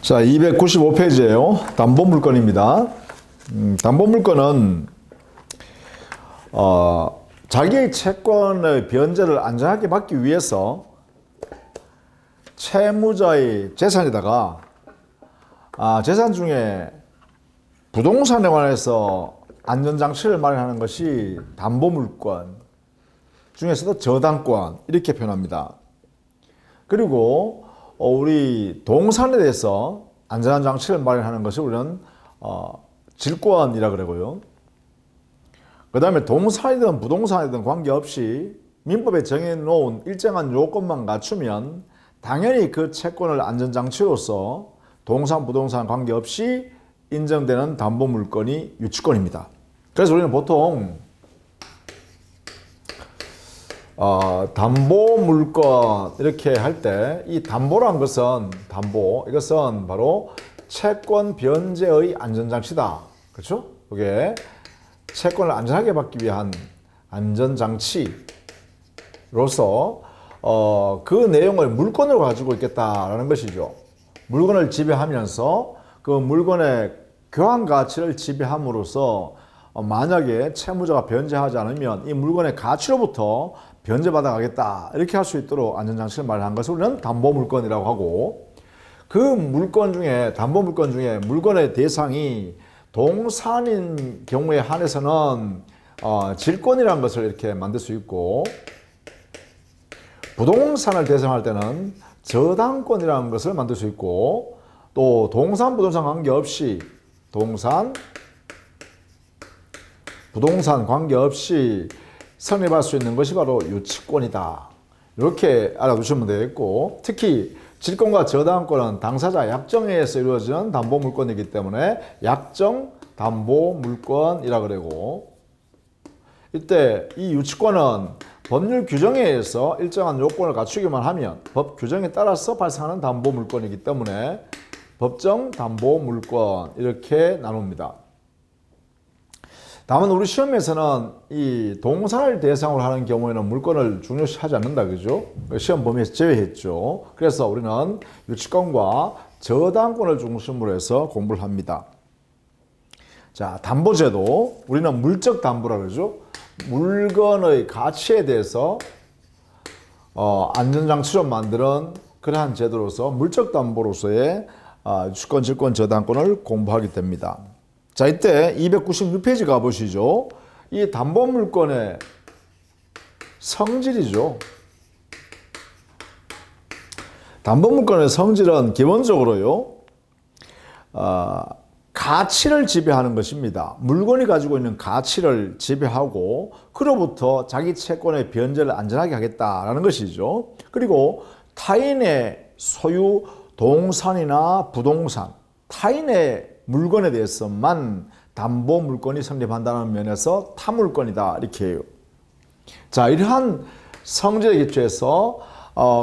자, 295페이지예요. 담보물건입니다. 담보물건은 자기의 채권의 변제를 안전하게 받기 위해서 채무자의 재산에다가 재산 중에 부동산에 관해서 안전장치를 마련하는 것이 담보물건 중에서도 저당권 이렇게 표현합니다. 그리고 우리 동산에 대해서 안전한 장치를 마련하는 것을 우리는 질권이라 그러고요. 그 다음에 동산이든 부동산이든 관계없이 민법에 정해놓은 일정한 요건만 갖추면 당연히 그 채권을 안전장치로서 동산, 부동산 관계없이 인정되는 담보물건이 유치권입니다. 그래서 우리는 보통 담보물건 이렇게 할 때 이 담보란 것은 이것은 바로 채권 변제의 안전장치다. 그렇죠? 이게 채권을 안전하게 받기 위한 안전장치로서 그 내용을 물건으로 가지고 있겠다라는 것이죠. 물건을 지배하면서 그 물건의 교환 가치를 지배함으로써 만약에 채무자가 변제하지 않으면 이 물건의 가치로부터 변제받아 가겠다 이렇게 할 수 있도록 안전장치를 마련한 것을 우리는 담보물건이라고 하고, 그 물건 중에 담보물건 중에 물건의 대상이 동산인 경우에 한해서는 질권이라는 것을 이렇게 만들 수 있고, 부동산을 대상할 때는 저당권이라는 것을 만들 수 있고, 또 동산, 부동산 관계없이 부동산 관계없이 성립할 수 있는 것이 바로 유치권이다. 이렇게 알아두시면 되겠고, 특히 질권과 저당권은 당사자 약정에 의해서 이루어지는 담보물건이기 때문에 약정 담보물건이라고 그러고, 이때 이 유치권은 법률 규정에 의해서 일정한 요건을 갖추기만 하면 법 규정에 따라서 발생하는 담보물건이기 때문에 법정 담보물건 이렇게 나눕니다. 다만 우리 시험에서는 이 동산을 대상으로 하는 경우에는 물건을 중요시하지 않는다, 그죠? 시험 범위에서 제외했죠. 그래서 우리는 유치권과 저당권을 중심으로 해서 공부를 합니다. 자, 담보제도, 우리는 물적 담보라 그러죠. 물건의 가치에 대해서 안전장치로 만드는 그러한 제도로서 물적 담보로서의 유치권, 질권, 저당권을 공부하게 됩니다. 자, 이때 296페이지 가보시죠. 이 담보물건의 성질이죠. 담보물건의 성질은 기본적으로요, 가치를 지배하는 것입니다. 물건이 가지고 있는 가치를 지배하고 그로부터 자기 채권의 변제를 안전하게 하겠다라는 것이죠. 그리고 타인의 소유 동산이나 부동산, 타인의 물건에 대해서만 담보물건이 성립한다는 면에서 타물건이다 이렇게 해요. 자, 이러한 성질에 기초해서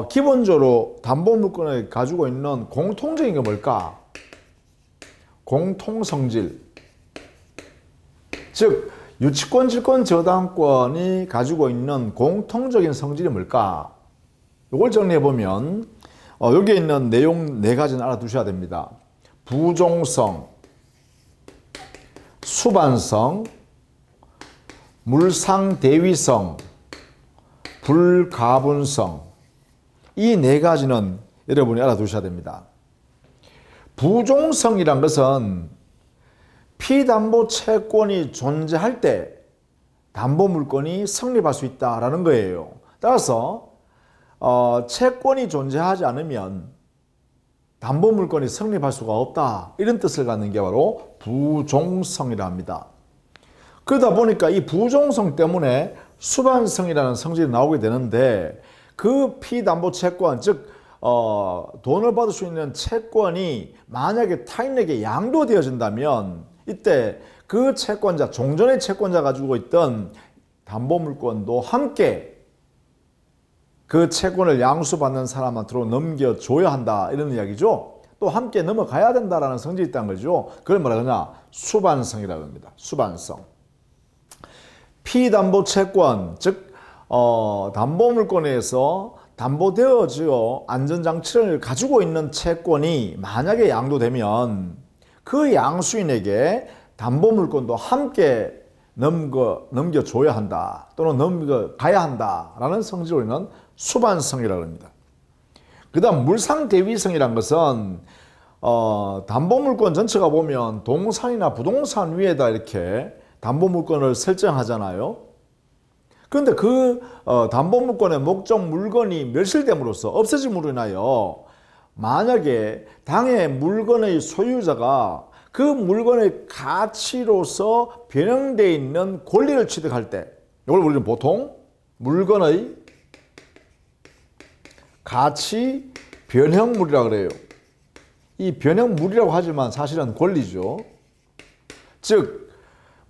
기본적으로 담보물건을 가지고 있는 공통적인 게 뭘까? 공통성질, 즉 유치권, 질권, 저당권이 가지고 있는 공통적인 성질이 뭘까? 이걸 정리해보면 여기에 있는 내용 4가지는 알아두셔야 됩니다. 부종성, 수반성, 물상대위성, 불가분성, 이 4가지는 여러분이 알아두셔야 됩니다. 부종성이란 것은 피담보 채권이 존재할 때 담보물건이 성립할 수 있다는 거예요. 따라서 채권이 존재하지 않으면 담보물건이 성립할 수가 없다, 이런 뜻을 갖는 게 바로 부종성이라 합니다. 그러다 보니까 이 부종성 때문에 수반성이라는 성질이 나오게 되는데, 그 피담보 채권, 즉 돈을 받을 수 있는 채권이 만약에 타인에게 양도되어진다면 이때 그 채권자, 종전의 채권자 가지고 있던 담보물건도 함께 그 채권을 양수받는 사람한테로 넘겨줘야 한다, 이런 이야기죠. 또 함께 넘어가야 된다라는 성질이 있다는 거죠. 그걸 뭐라 그러냐? 수반성이라고 합니다. 수반성. 피담보 채권, 즉 담보물건에서 담보되어지어 안전장치를 가지고 있는 채권이 만약에 양도되면 그 양수인에게 담보물권도 함께 넘겨줘야 한다 또는 넘겨가야 한다라는 성질로 있는 수반성이라고 합니다. 그 다음 물상대위성이란 것은 담보물권 전체가 보면 동산이나 부동산 위에다 이렇게 담보물권을 설정하잖아요. 그런데 그 담보물권의 목적 물건이 멸실됨으로써 없어짐으로 인하여 만약에 당의 물건의 소유자가 그 물건의 가치로서 변형되어 있는 권리를 취득할 때 이걸 우리는 보통 물건의 가치 변형물이라고 그래요. 이 변형물이라고 하지만 사실은 권리죠. 즉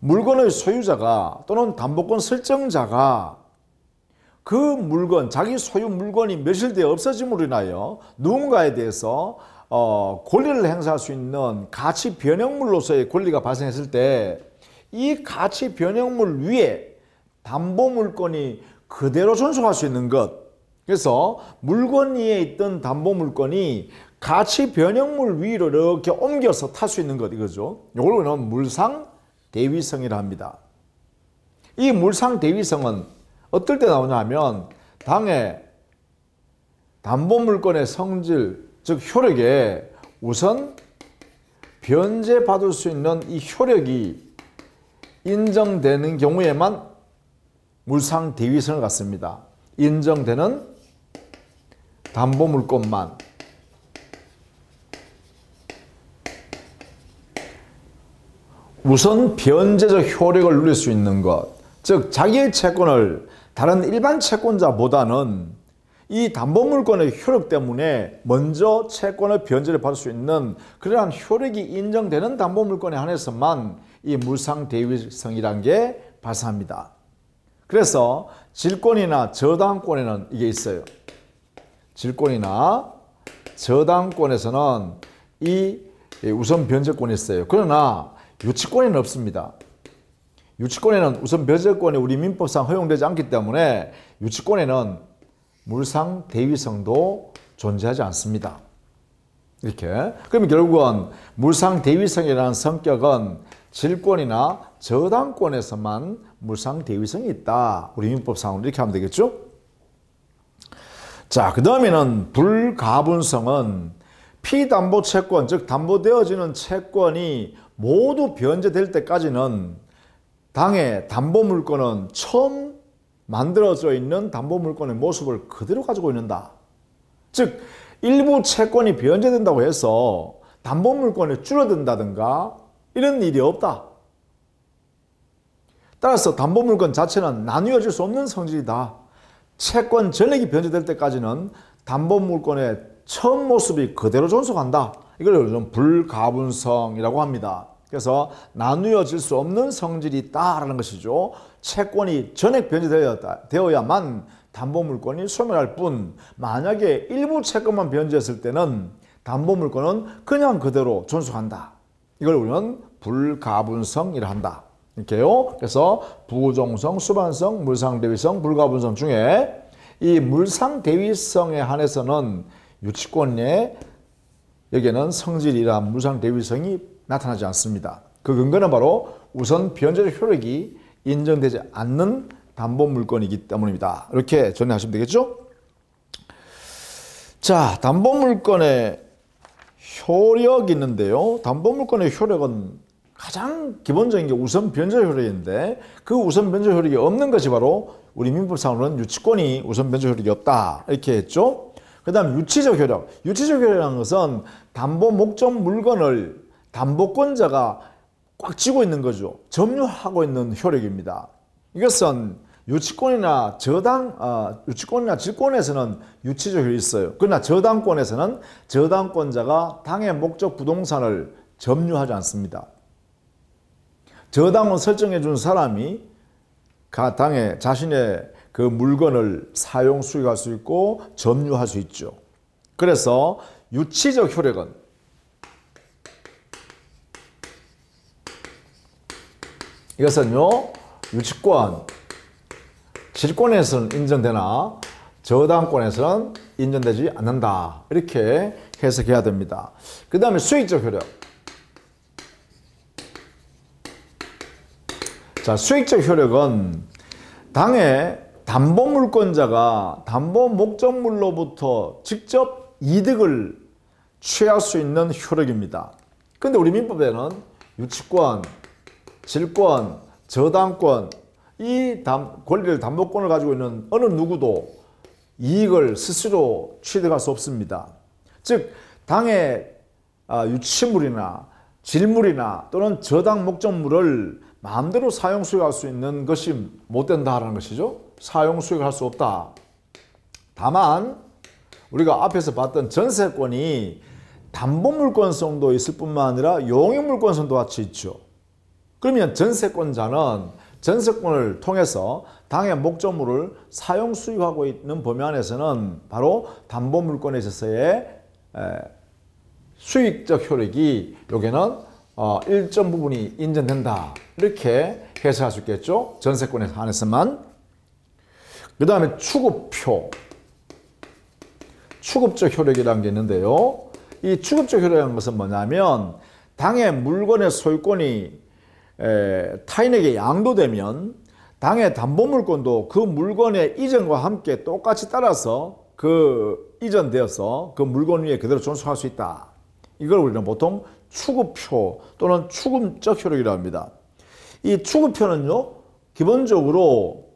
물건의 소유자가 또는 담보권 설정자가 그 물건, 자기 소유 물건이 멸실되어 없어짐으로 인하여 누군가에 대해서 권리를 행사할 수 있는 가치 변형물로서의 권리가 발생했을 때 이 가치 변형물 위에 담보물권이 그대로 존속할 수 있는 것. 그래서 물건 위에 있던 담보물건이 가치 변형물 위로 이렇게 옮겨서 탈 수 있는 것 이거죠. 이걸 우리는 물상대위성이라 합니다. 이 물상대위성은 어떨 때 나오냐 하면 당의 담보물건의 성질, 즉 효력에 우선 변제받을 수 있는 이 효력이 인정되는 경우에만 물상대위성을 갖습니다. 인정되는 담보물권만. 우선 변제적 효력을 누릴 수 있는 것, 즉 자기의 채권을 다른 일반 채권자보다는 이 담보물권의 효력 때문에 먼저 채권의 변제를 받을 수 있는 그러한 효력이 인정되는 담보물권에 한해서만 이 물상대위성이라는 게 발생합니다. 그래서 질권이나 저당권에는 이게 있어요. 질권이나 저당권에서는 이 우선 변제권이 있어요. 그러나 유치권에는 없습니다. 유치권에는 우선 변제권이 우리 민법상 허용되지 않기 때문에 유치권에는 물상대위성도 존재하지 않습니다. 이렇게. 그러면 결국은 물상대위성이라는 성격은 질권이나 저당권에서만 물상대위성이 있다. 우리 민법상으로 이렇게 하면 되겠죠? 자, 그 다음에는 불가분성은 피담보채권, 즉 담보되어지는 채권이 모두 변제될 때까지는 당의 담보물권은 처음 만들어져 있는 담보물권의 모습을 그대로 가지고 있는다. 즉 일부 채권이 변제된다고 해서 담보물권이 줄어든다든가 이런 일이 없다. 따라서 담보물권 자체는 나누어질 수 없는 성질이다. 채권 전액이 변제될 때까지는 담보물권의 처음 모습이 그대로 존속한다. 이걸 요즘 불가분성이라고 합니다. 그래서 나누어질 수 없는 성질이 있다라는 것이죠. 채권이 전액 변제되어야만 담보물권이 소멸할 뿐 만약에 일부 채권만 변제했을 때는 담보물권은 그냥 그대로 존속한다. 이걸 우리는 불가분성이라 한다. 이렇게요. 그래서 부종성, 수반성, 물상대위성, 불가분성 중에 이 물상대위성에 한해서는 유치권의 여기에는 성질이란 물상대위성이 나타나지 않습니다. 그 근거는 바로 우선 변제적 효력이 인정되지 않는 담보물권이기 때문입니다. 이렇게 정리하시면 되겠죠? 자, 담보물권의 효력이 있는데요. 담보물권의 효력은 가장 기본적인 게 우선 변제 효력인데 그 우선 변제 효력이 없는 것이 바로 우리 민법상으로는 유치권이 우선 변제 효력이 없다. 이렇게 했죠. 그 다음 유치적 효력. 유치적 효력이라는 것은 담보 목적 물건을 담보권자가 꽉 쥐고 있는 거죠. 점유하고 있는 효력입니다. 이것은 유치권이나 유치권이나 질권에서는 유치적 효력이 있어요. 그러나 저당권에서는 저당권자가 당의 목적 부동산을 점유하지 않습니다. 저당을 설정해 준 사람이 당의 자신의 그 물건을 사용 수익할 수 있고 점유할 수 있죠. 그래서 유치적 효력은 이것은요 유치권, 질권에서는 인정되나 저당권에서는 인정되지 않는다. 이렇게 해석해야 됩니다. 그 다음에 수익적 효력. 자, 수익적 효력은 당의 담보물권자가 담보 목적물로부터 직접 이득을 취할 수 있는 효력입니다. 근데 우리 민법에는 유치권, 질권, 저당권, 이 권리를 담보권을 가지고 있는 어느 누구도 이익을 스스로 취득할 수 없습니다. 즉 당의 유치물이나 질물이나 또는 저당 목적물을 마음대로 사용 수익할 수 있는 것이 못 된다라는 것이죠. 사용 수익을 할 수 없다. 다만 우리가 앞에서 봤던 전세권이 담보물권성도 있을 뿐만 아니라 용익물권성도 같이 있죠. 그러면 전세권자는 전세권을 통해서 당의 목적물을 사용 수익하고 있는 범위 안에서는 바로 담보물권에 있어서의 수익적 효력이 여기는 일정 부분이 인정된다. 이렇게 해석할 수 있겠죠. 전세권에 한해서만. 그 다음에 추급표. 추급적 효력이라는 게 있는데요. 이 추급적 효력이라는 것은 뭐냐면 당의 물건의 소유권이 타인에게 양도되면 당의 담보물권도 그 또물건의 이전과 함께 똑같이 따라서 이전되어서 그 물건 위에 그대로 존속할 수 있다. 이걸 우리는 보통 추급표 또는 추금적 효력이라고 합니다. 이 추급표는요, 기본적으로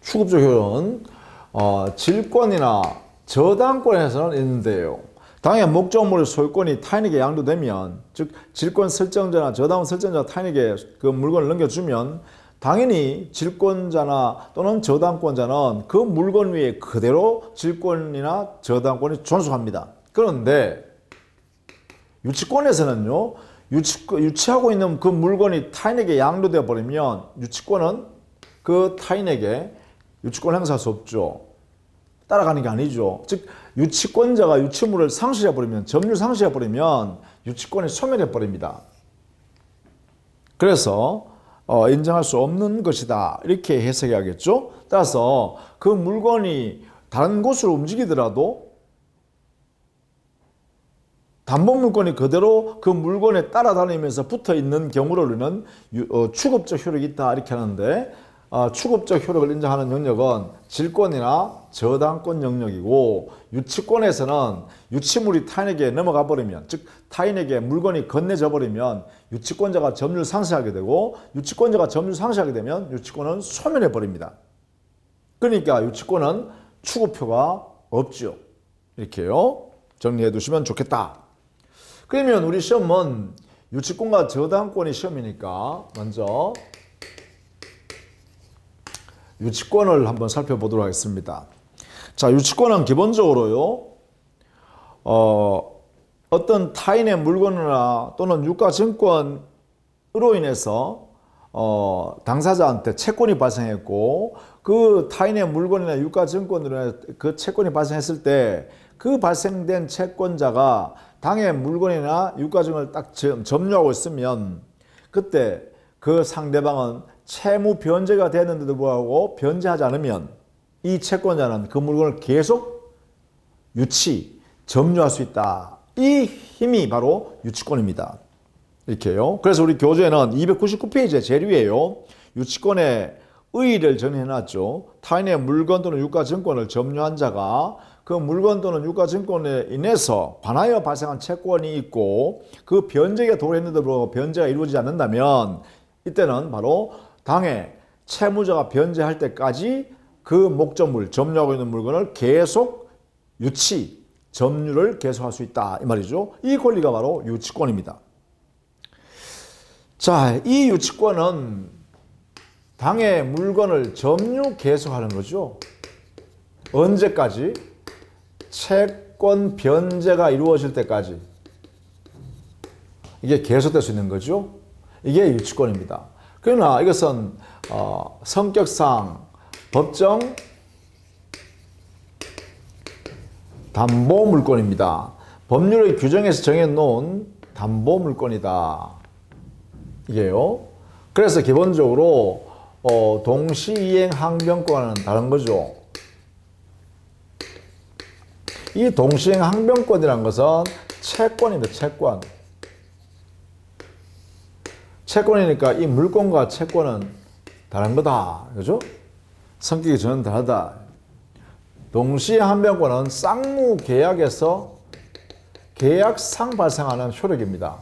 추급적 효력은 질권이나 저당권에서는 있는데요. 당의 목적물의 소유권이 타인에게 양도되면, 즉 질권 설정자나 저당 설정자가 타인에게 그 물건을 넘겨주면 당연히 질권자나 또는 저당권자는 그 물건 위에 그대로 질권이나 저당권이 존속합니다. 그런데 유치권에서는요, 유치하고 있는 그 물건이 타인에게 양도되어 버리면 유치권은 그 타인에게 유치권 행사할 수 없죠. 따라가는 게 아니죠. 즉 유치권자가 유치물을 상실해 버리면, 점유를 상실해 버리면 유치권이 소멸해 버립니다. 그래서 인정할 수 없는 것이다. 이렇게 해석해야겠죠. 따라서 그 물건이 다른 곳으로 움직이더라도 담보물건이 그대로 그 물건에 따라다니면서 붙어있는 경우를 우리는 추급적 효력이 있다. 이렇게 하는데 추급적 효력을 인정하는 영역은 질권이나 저당권 영역이고, 유치권에서는 유치물이 타인에게 넘어가 버리면, 즉 타인에게 물건이 건네져 버리면 유치권자가 점유를 상실하게 되고, 유치권자가 점유를 상실하게 되면 유치권은 소멸해 버립니다. 그러니까 유치권은 추급표가 없죠. 이렇게요. 정리해 두시면 좋겠다. 그러면 우리 시험은 유치권과 저당권이 시험이니까 먼저 유치권을 한번 살펴보도록 하겠습니다. 자, 유치권은 기본적으로요, 어떤 타인의 물건이나 또는 유가증권으로 인해서 당사자한테 채권이 발생했고, 그 타인의 물건이나 유가증권으로 그 채권이 발생했을 때 그 발생된 채권자가 당의 물건이나 유가증을 딱 점유하고 있으면 그때 그 상대방은 채무 변제가 되는데도 불구하고 변제하지 않으면 이 채권자는 그 물건을 계속 점유할 수 있다. 이 힘이 바로 유치권입니다. 이렇게요. 그래서 우리 교재에는 299페이지에 제일 위에요, 유치권의 의의를 정리해놨죠. 타인의 물건 또는 유가증권을 점유한 자가 그 물건 또는 유가증권에 인해서 관하여 발생한 채권이 있고 그 변제가 도래했는데도 불구하고 변제가 이루어지지 않는다면 이때는 바로 당의 채무자가 변제할 때까지 그 목적물, 점유하고 있는 물건을 계속 점유를 계속할 수 있다. 이 말이죠. 이 권리가 바로 유치권입니다. 자, 이 유치권은 당의 물건을 점유 계속하는 거죠. 언제까지? 채권 변제가 이루어질 때까지 이게 계속될 수 있는 거죠. 이게 유치권입니다. 그러나 이것은 성격상 법정 담보물권입니다. 법률의 규정에서 정해놓은 담보물권이다. 이게요. 그래서 기본적으로 동시이행 항변권은 다른 거죠. 이 동시이행 항변권이라는 것은 채권입니다. 채권. 채권이니까 이 물권과 채권은 다른 거다. 그죠? 성격이 전혀 다르다. 동시이행 항변권은 쌍무 계약에서 계약상 발생하는 효력입니다.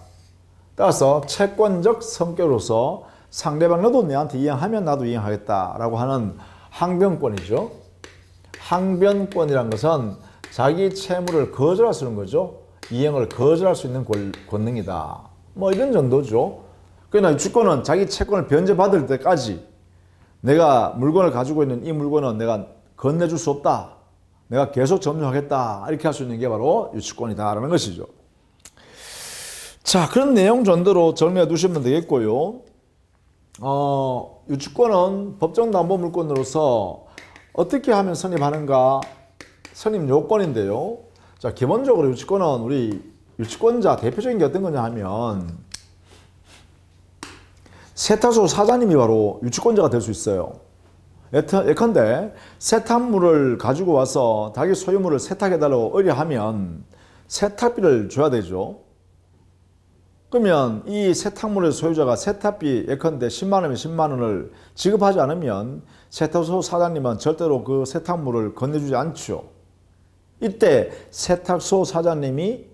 따라서 채권적 성격으로서 상대방 너도 내한테 이행하면 나도 이행하겠다라고 하는 항변권이죠. 항변권이란 것은 자기 채무를 거절할 수 있는 거죠. 이행을 거절할 수 있는 권능이다. 뭐 이런 정도죠. 그러나 유치권은 자기 채권을 변제받을 때까지 내가 물건을 가지고 있는 이 물건은 내가 건네줄 수 없다. 내가 계속 점유하겠다. 이렇게 할 수 있는 게 바로 유치권이다라는 것이죠. 자, 그런 내용 정도로 정리해 두시면 되겠고요. 유치권은 법정담보물권으로서 어떻게 하면 성립하는가? 성립 요건인데요. 자, 기본적으로 유치권은 우리 유치권자 대표적인 게 어떤 거냐 하면 세탁소 사장님이 바로 유치권자가 될 수 있어요. 예컨대 세탁물을 가지고 와서 자기 소유물을 세탁해달라고 의뢰하면 세탁비를 줘야 되죠. 그러면 이 세탁물의 소유자가 세탁비 예컨대 10만 원이면 10만 원을 지급하지 않으면 세탁소 사장님은 절대로 그 세탁물을 건네주지 않죠. 이때 세탁소 사장님이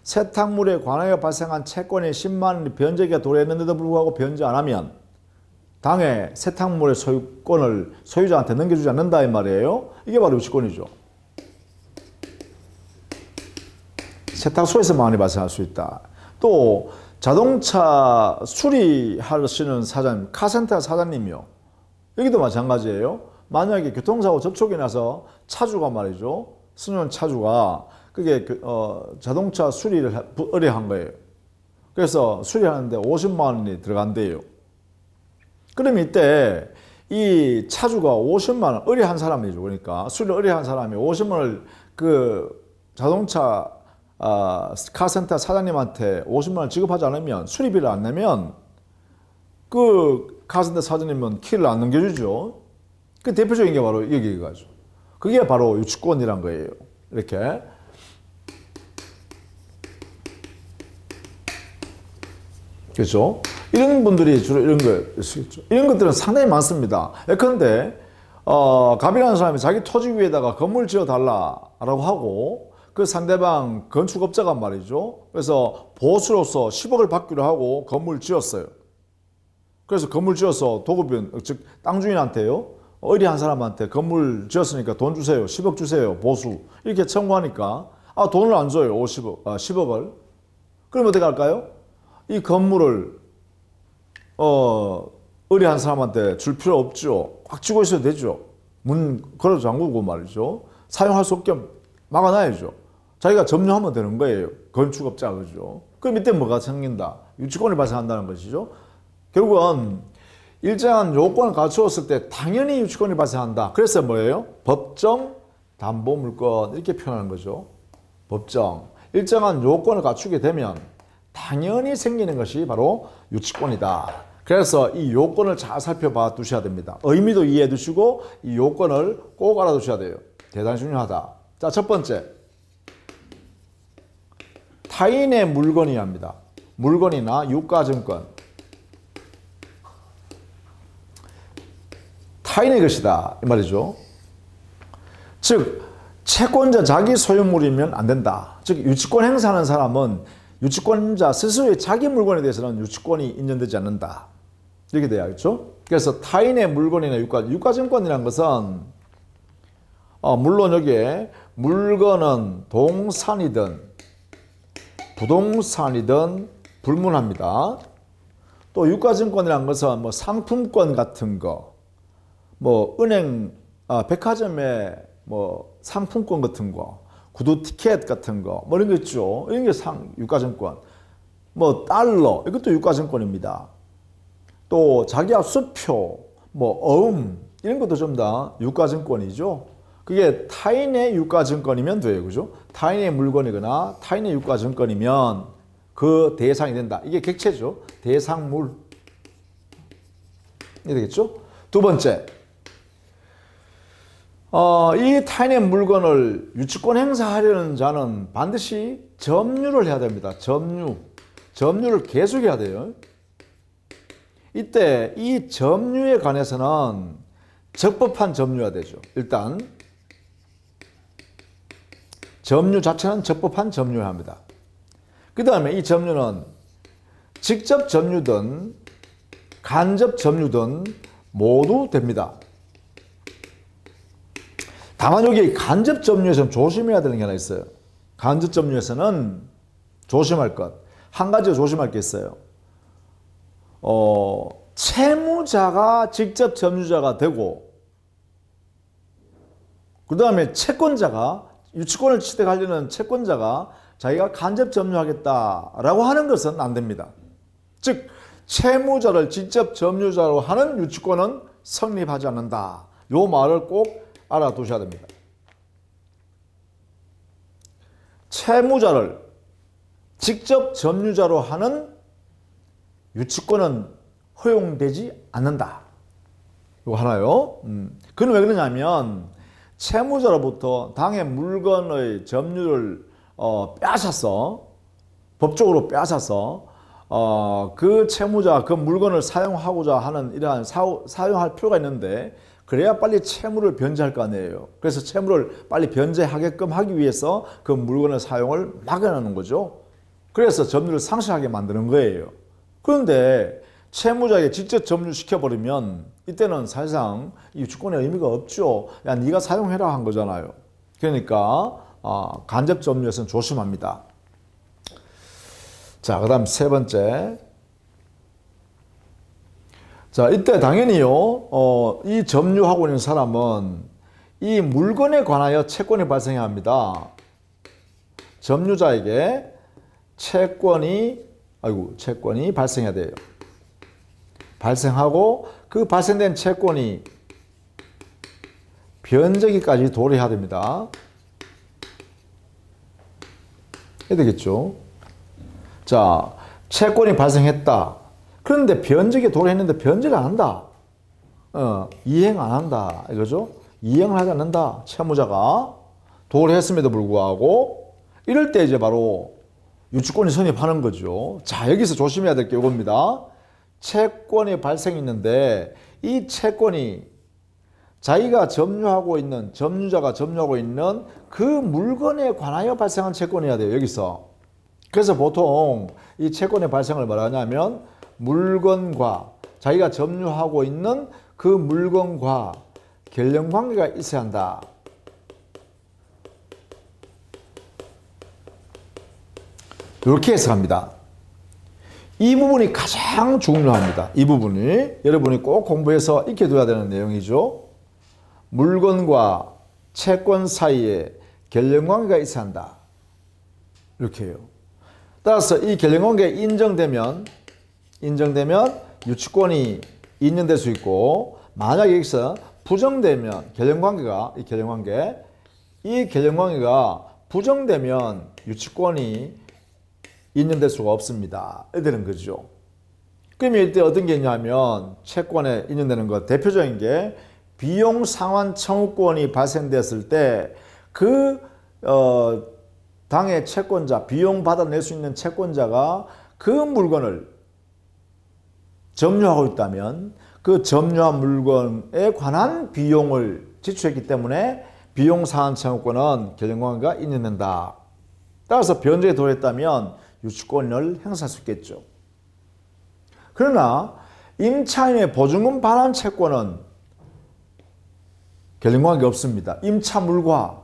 세탁물에 관하여 발생한 채권이 10만 원이 변제가 도래했는데도 불구하고 변제 안 하면 당해 세탁물의 소유권을 소유자한테 넘겨주지 않는다 이 말이에요. 이게 바로 유치권이죠. 세탁소에서 많이 발생할 수 있다. 또 자동차 수리하시는 사장님, 카센터 사장님이요. 여기도 마찬가지예요. 만약에 교통사고 접촉이 나서 차주가 말이죠. 승용 차주가 그게 자동차 수리를 의뢰한 거예요. 그래서 수리하는데 50만 원이 들어간대요. 그럼 이때 이 차주가 50만 원 의뢰한 사람이죠. 그러니까 수리를 의뢰한 사람이 50만 원을 그 자동차 카센터 사장님한테 50만 원 지급하지 않으면 수리비를 안 내면 그 카센터 사장님은 키를 안 넘겨주죠. 그 대표적인 게 바로 여기가죠. 그게 바로 유치권이란 거예요. 이렇게. 그렇죠? 이런 분들이 주로 이런 거 쓰겠죠. 이런 것들은 상당히 많습니다. 예컨대 갑이라는 사람이 자기 토지 위에다가 건물 지어 달라라고 하고 그 상대방 건축업자가 말이죠. 그래서 보수로서 10억을 받기로 하고 건물 지었어요. 그래서 건물 지어서 도급인 즉 땅 주인한테요. 의뢰한 사람한테 건물 지었으니까 돈 주세요. 10억 주세요. 보수. 이렇게 청구하니까 돈을 안 줘요. 10억을. 그럼 어떻게 할까요? 이 건물을 의뢰한 사람한테 줄 필요 없죠. 꽉 쥐고 있어도 되죠. 문 걸어 잠그고 말이죠. 사용할 수 없게 막아놔야죠. 자기가 점유하면 되는 거예요. 건축업자 그죠. 그럼 이때 뭐가 생긴다? 유치권이 발생한다는 것이죠. 결국은 일정한 요건을 갖추었을 때 당연히 유치권이 발생한다. 그래서 뭐예요? 법정 담보물권 이렇게 표현하는 거죠. 법정. 일정한 요건을 갖추게 되면 당연히 생기는 것이 바로 유치권이다. 그래서 이 요건을 잘 살펴봐 두셔야 됩니다. 의미도 이해해 두시고 이 요건을 꼭 알아두셔야 돼요. 대단히 중요하다. 자, 첫 번째. 타인의 물건이어야 합니다. 물건이나 유가증권. 타인의 것이다. 이 말이죠. 즉, 채권자 자기 소유물이면 안 된다. 즉, 유치권 행사하는 사람은 유치권자 스스로의 자기 물건에 대해서는 유치권이 인정되지 않는다. 이렇게 돼야겠죠. 그래서 타인의 물건이나 유가증권이라는 것은 물론 여기에 물건은 동산이든 부동산이든 불문합니다. 또 유가증권이라는 것은 뭐 상품권 같은 거, 뭐 은행, 백화점의 뭐 상품권 같은 거, 구두 티켓 같은 거, 뭐 이런 거 있죠. 이런 게 유가증권. 뭐 달러, 이것도 유가증권입니다. 또 자기야 수표, 뭐 어음, 이런 것도 좀 다 유가증권이죠. 그게 타인의 유가증권이면 돼요. 그죠? 타인의 물건이거나 타인의 유가증권이면 그 대상이 된다. 이게 객체죠. 대상물. 되겠죠? 두 번째, 이 타인의 물건을 유치권 행사하려는 자는 반드시 점유를 해야 됩니다. 점유를 계속해야 돼요. 이때 이 점유에 관해서는 적법한 점유가 되죠. 일단 점유 자체는 적법한 점유여야 합니다. 그 다음에 이 점유는 직접 점유든 간접 점유든 모두 됩니다. 다만 여기 간접 점유에서는 조심해야 되는 게 하나 있어요. 간접 점유에서는 조심할 것, 한 가지 조심할 게 있어요. 채무자가 직접 점유자가 되고 그 다음에 채권자가 유치권을 취득하려는 채권자가 자기가 간접 점유하겠다라고 하는 것은 안 됩니다. 즉 채무자를 직접 점유자로 하는 유치권은 성립하지 않는다. 이 말을 꼭 알아두셔야 됩니다. 채무자를 직접 점유자로 하는 유치권은 허용되지 않는다. 이거 하나요. 그건 왜 그러냐면 채무자로부터 당의 물건의 점유를 빼앗아서 법적으로 빼앗아서 그 채무자 그 물건을 사용하고자 하는 이러한 사용할 필요가 있는데 그래야 빨리 채무를 변제할 거 아니에요. 그래서 채무를 빨리 변제하게끔 하기 위해서 그 물건의 사용을 막아놓는 거죠. 그래서 점유를 상실하게 만드는 거예요. 그런데 채무자에게 직접 점유시켜버리면 이때는 사실상 이 유치권의 의미가 없죠. 야, 네가 사용해라 한 거잖아요. 그러니까 간접 점유에서는 조심합니다. 자, 그 다음 세 번째. 자, 이때 당연히요, 이 점유하고 있는 사람은 이 물건에 관하여 채권이 발생해야 합니다. 점유자에게 채권이 발생해야 돼요. 발생하고 그 발생된 채권이 변제기까지 도래해야 됩니다. 해야 되겠죠? 자, 채권이 발생했다. 그런데 변제기 도래했는데 변제를 안 한다. 이행 안 한다. 이거죠? 이행을 하지 않는다. 채무자가 도래했음에도 불구하고 이럴 때 이제 바로 유치권이 성립하는 거죠. 자, 여기서 조심해야 될 게 이겁니다. 채권이 발생했는데 이 채권이 자기가 점유자가 점유하고 있는 그 물건에 관하여 발생한 채권이어야 돼요. 여기서. 그래서 보통 이 채권의 발생을 뭐라 하냐면 물건과 자기가 점유하고 있는 그 물건과 결연관계가 있어야 한다. 이렇게 해석합니다. 이 부분이 가장 중요합니다. 이 부분이 여러분이 꼭 공부해서 익혀둬야 되는 내용이죠. 물건과 채권 사이에 결연관계가 있어야 한다. 이렇게 해요. 따라서 이 결연관계가 인정되면 유치권이 인정될 수 있고, 만약 여기서 부정되면 이 결연관계가 부정되면 유치권이 인정될 수가 없습니다. 이런 거죠. 그러면 이때 어떤 게 있냐면 채권에 인정되는 것 대표적인 게 비용 상환 청구권이 발생됐을 때 그 당의 채권자, 비용 받아낼 수 있는 채권자가 그 물건을 점유하고 있다면 그 점유한 물건에 관한 비용을 지출했기 때문에 비용 상환 청구권은 결연관계가 인정된다. 따라서 변제에 도래했다면 유치권을 행사할 수 있겠죠. 그러나 임차인의 보증금 반환 채권은 결연관계 없습니다. 임차물과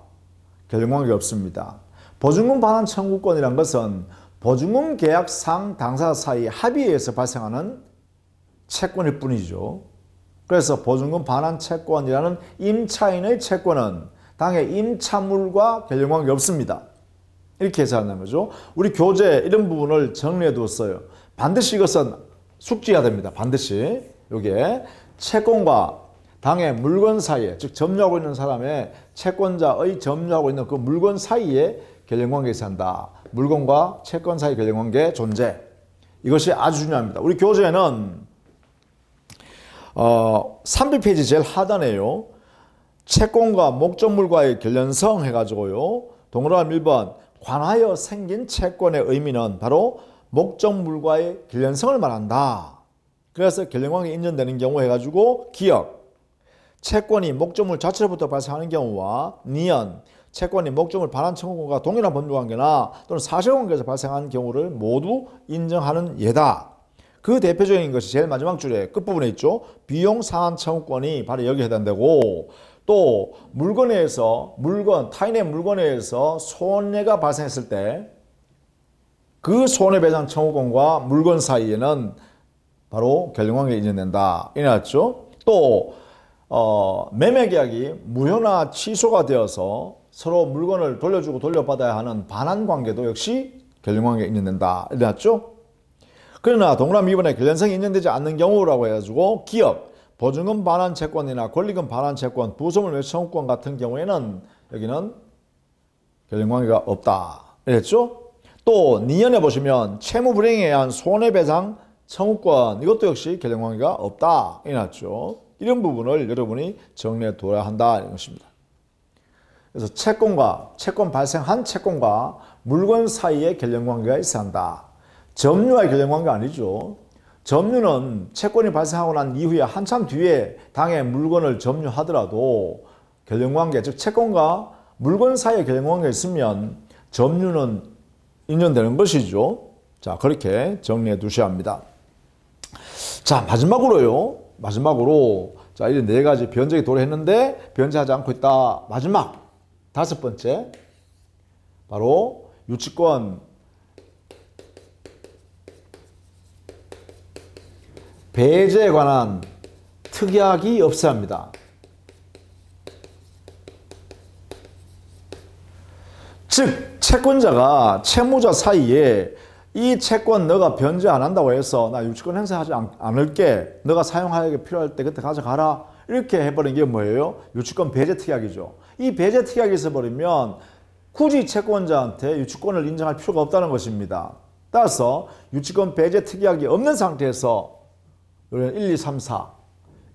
결연관계 없습니다. 보증금 반환 청구권이란 것은 보증금 계약상 당사자 사이 합의에 의해서 발생하는 채권일 뿐이죠. 그래서 보증금 반환 채권이라는 임차인의 채권은 당의 임차물과 결연관계 없습니다. 이렇게 해석하는 거죠. 우리 교재 이런 부분을 정리해 두었어요. 반드시 이것은 숙지해야 됩니다. 반드시. 요게 채권과 당의 물건 사이에, 즉 점유하고 있는 사람의 채권자의 점유하고 있는 그 물건 사이에 결연관계가 있어야 한다. 물건과 채권 사이 결연관계 존재. 이것이 아주 중요합니다. 우리 교재에는 300페이지 제일 하단에요. 채권과 목적물과의 관련성 해가지고요. 동그라미 1번 관하여 생긴 채권의 의미는 바로 목적물과의 관련성을 말한다. 그래서 관련관계 인정되는 경우 해가지고 기억, 채권이 목적물 자체로부터 발생하는 경우와 니은, 채권이 목적물 반환 청구권과 동일한 법률관계나 또는 사실관계에서 발생하는 경우를 모두 인정하는 예다. 그 대표적인 것이 제일 마지막 줄에 끝부분에 있죠. 비용 상환 청구권이 바로 여기에 해당되고, 또 타인의 물건에 의해서 손해가 발생했을 때 그 손해배상 청구권과 물건 사이에는 바로 관련관계가 인정된다. 이래 놨죠. 또 매매계약이 무효나 취소가 되어서 서로 물건을 돌려주고 돌려받아야 하는 반환관계도 역시 관련관계가 인정된다. 이래 놨죠. 그러나 동그라미 2번에 관련성이 인정되지 않는 경우라고 해가지고 기업, 보증금 반환 채권이나 권리금 반환 채권, 부속물 외 청구권 같은 경우에는 여기는 관련관계가 없다. 이랬죠? 또 니은에 보시면 채무 불이행에 의한 손해배상 청구권, 이것도 역시 관련관계가 없다. 이랬죠? 이런 부분을 여러분이 정리해 둬야 한다. 이런 것입니다. 그래서 채권 발생한 채권과 물건 사이에 관련관계가 있어야 한다. 점유와의 관련관계가 아니죠. 점유는 채권이 발생하고 난 이후에 한참 뒤에 당의 물건을 점유하더라도 관련관계, 즉 채권과 물건 사이에 관련관계가 있으면 점유는 인정되는 것이죠. 자, 그렇게 정리해 두셔야 합니다. 자, 마지막으로 자, 이제 4가지 변제에 도래했는데 변제하지 않고 있다. 마지막 5번째 바로 유치권 배제에 관한 특약이 없어야 합니다. 즉 채권자가 채무자 사이에 이 채권 너가 변제 안 한다고 해서 나 유치권 행사하지 않을게, 너가 사용하기 필요할 때 그때 가져가라, 이렇게 해버린 게 뭐예요? 유치권 배제 특약이죠. 이 배제 특약이 있어버리면 굳이 채권자한테 유치권을 인정할 필요가 없다는 것입니다. 따라서 유치권 배제 특약이 없는 상태에서 1, 2, 3, 4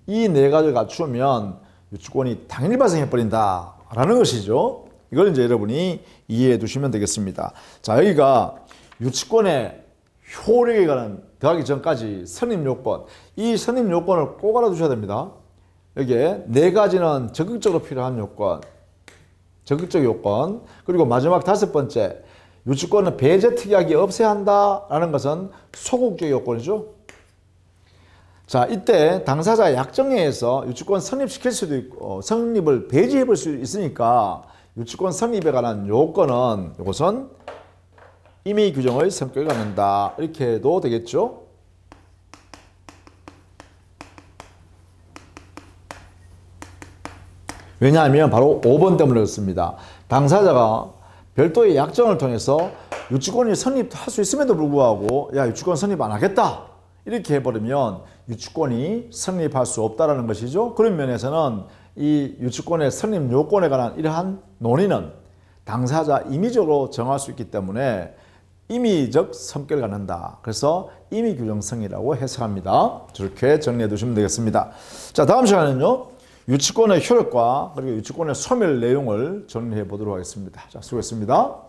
이 4가지를 갖추면 유치권이 당연히 발생해버린다 라는 것이죠. 이걸 이제 여러분이 이해해 두시면 되겠습니다. 자, 여기가 유치권의 효력에 관한 더하기 전까지 선임요건, 이 선임요건을 꼭 알아두셔야 됩니다. 여기에 4가지는 적극적으로 필요한 요건, 적극적 요건, 그리고 마지막 5번째 유치권은 배제 특약이 없어야 한다라는 것은 소극적 요건이죠. 자, 이때 당사자 약정에 의해서 유치권 성립시킬 수도 있고 성립을 배제해 볼 수 있으니까 유치권 성립에 관한 요건은 이것은 임의 규정의 성격을 갖는다, 이렇게 해도 되겠죠. 왜냐하면 바로 5번 때문에 그렇습니다. 당사자가 별도의 약정을 통해서 유치권이 성립할 수 있음에도 불구하고 야, 유치권 성립 안 하겠다 이렇게 해버리면 유치권이 성립할 수 없다는 것이죠. 그런 면에서는 이 유치권의 성립 요건에 관한 이러한 논의는 당사자 임의적으로 정할 수 있기 때문에 임의적 성격을 갖는다. 그래서 임의규정성이라고 해석합니다. 저렇게 정리해 두시면 되겠습니다. 자, 다음 시간에는요, 유치권의 효력과 그리고 유치권의 소멸 내용을 정리해 보도록 하겠습니다. 자, 수고했습니다.